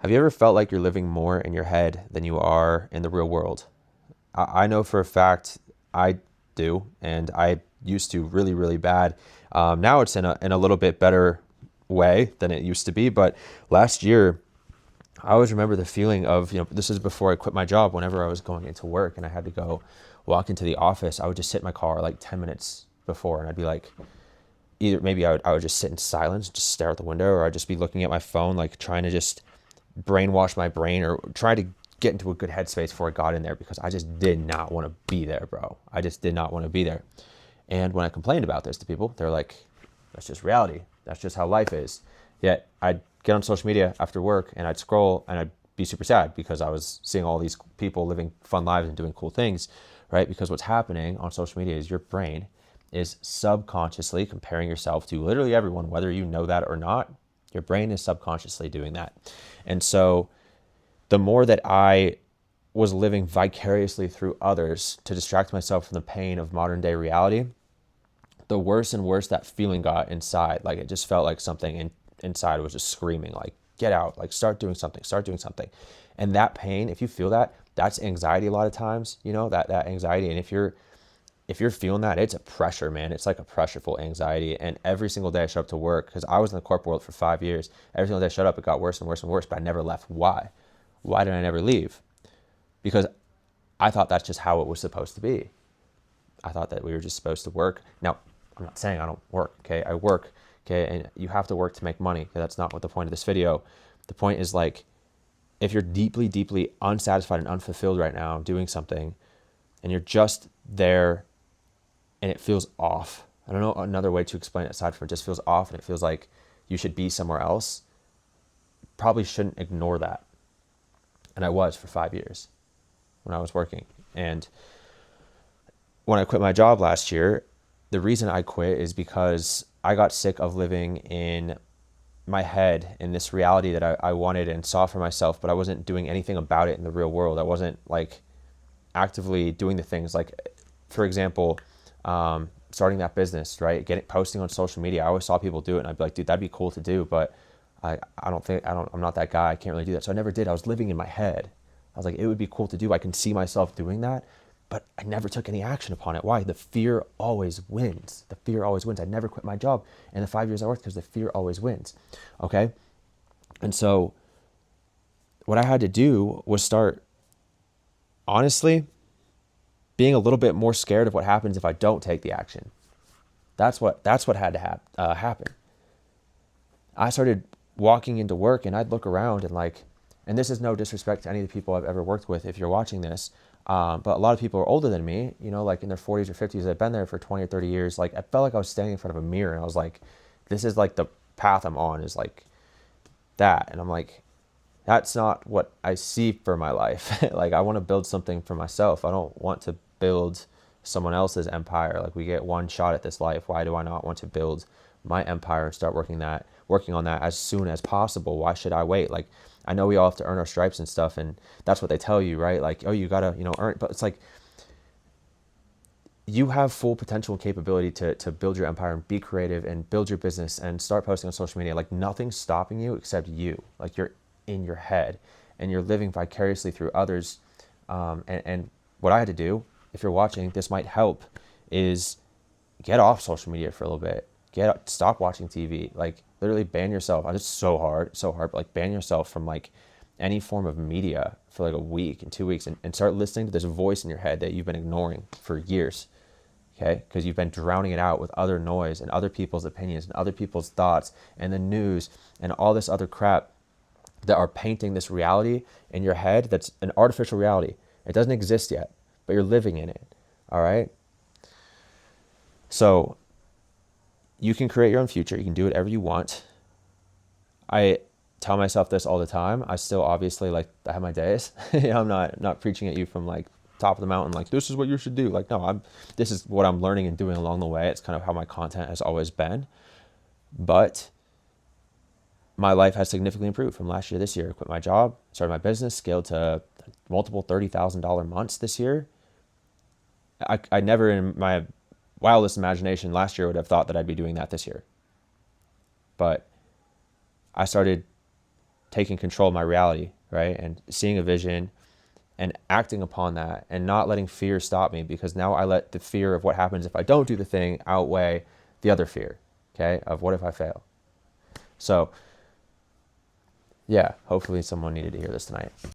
Have you ever felt like you're living more in your head than you are in the real world? I know for a fact I do, and I used to really, really bad. Now it's in a little bit better way than it used to be. But last year, I always remember the feeling of, this is before I quit my job. Whenever I was going into work and I had to go walk into the office, I would just sit in my car like 10 minutes before, and I'd be like, either maybe I would just sit in silence, just stare out the window, or I'd just be looking at my phone, like trying to just brainwash my brain or try to get into a good headspace before I got in there, because I just did not want to be there, bro. I just did not want to be there. And when I complained about this to people, they're like, that's just reality. That's just how life is. Yet I'd get on social media after work and I'd scroll and I'd be super sad because I was seeing all these people living fun lives and doing cool things, right? Because what's happening on social media is your brain is subconsciously comparing yourself to literally everyone, whether you know that or not. Your brain is subconsciously doing that. And so the more that I was living vicariously through others to distract myself from the pain of modern day reality, the worse and worse that feeling got inside. Like it just felt like something inside was just screaming, like, get out, like start doing something, start doing something. And that pain, if you feel that, that's anxiety a lot of times, that anxiety. And if you're feeling that, it's a pressure, man. It's like a pressureful anxiety. And every single day I showed up to work, because I was in the corporate world for 5 years. Every single day I showed up, it got worse and worse and worse, but I never left. Why? Why did I never leave? Because I thought that's just how it was supposed to be. I thought that we were just supposed to work. Now, I'm not saying I don't work, okay? I work, okay? And you have to work to make money. Okay? That's not what the point of this video. The point is, like, if you're deeply, deeply unsatisfied and unfulfilled right now doing something, and you're just there and it feels off. I don't know another way to explain it aside from it just feels off and it feels like you should be somewhere else. Probably shouldn't ignore that. And I was for 5 years when I was working. And when I quit my job last year, the reason I quit is because I got sick of living in my head in this reality that I wanted and saw for myself, but I wasn't doing anything about it in the real world. I wasn't like actively doing the things, like, for example, starting that business, right? Posting on social media. I always saw people do it and I'd be like, dude, that'd be cool to do, but I'm not that guy. I can't really do that. So I never did. I was living in my head. I was like, it would be cool to do. I can see myself doing that, but I never took any action upon it. Why? The fear always wins. The fear always wins. I never quit my job in the 5 years I worked because the fear always wins. Okay. And so what I had to do was start, honestly, being a little bit more scared of what happens if I don't take the action. That's what had to happen. I started walking into work and I'd look around and like, and this is no disrespect to any of the people I've ever worked with if you're watching this, but a lot of people are older than me, like in their 40s or 50s. They've been there for 20 or 30 years. Like I felt like I was standing in front of a mirror and I was like, this is like the path I'm on is like that. And I'm like, that's not what I see for my life. Like I want to build something for myself. I don't want to build someone else's empire. Like we get one shot at this life. Why do I not want to build my empire and start working on that as soon as possible? Why should I wait? Like I know we all have to earn our stripes and stuff, and that's what they tell you, right? Like, oh, you gotta, earn, but it's like you have full potential and capability to build your empire and be creative and build your business and start posting on social media. Like nothing's stopping you except you. Like you're in your head and you're living vicariously through others. And what I had to do, if you're watching, this might help, is get off social media for a little bit. Stop watching TV. Like literally ban yourself. It's so hard, but like ban yourself from like any form of media for like a week and 2 weeks and start listening to this voice in your head that you've been ignoring for years. Okay, because you've been drowning it out with other noise and other people's opinions and other people's thoughts and the news and all this other crap that are painting this reality in your head that's an artificial reality. It doesn't exist yet, but you're living in it. All right. So you can create your own future. You can do whatever you want. I tell myself this all the time. I still obviously I have my days. I'm not preaching at you from like top of the mountain, like this is what you should do. Like, no, this is what I'm learning and doing along the way. It's kind of how my content has always been. But my life has significantly improved from last year to this year. I quit my job, started my business, scaled to multiple $30,000 months this year. I never in my wildest imagination last year would have thought that I'd be doing that this year. But I started taking control of my reality, right? And seeing a vision and acting upon that and not letting fear stop me, because now I let the fear of what happens if I don't do the thing outweigh the other fear, okay, of what if I fail. So yeah, hopefully someone needed to hear this tonight.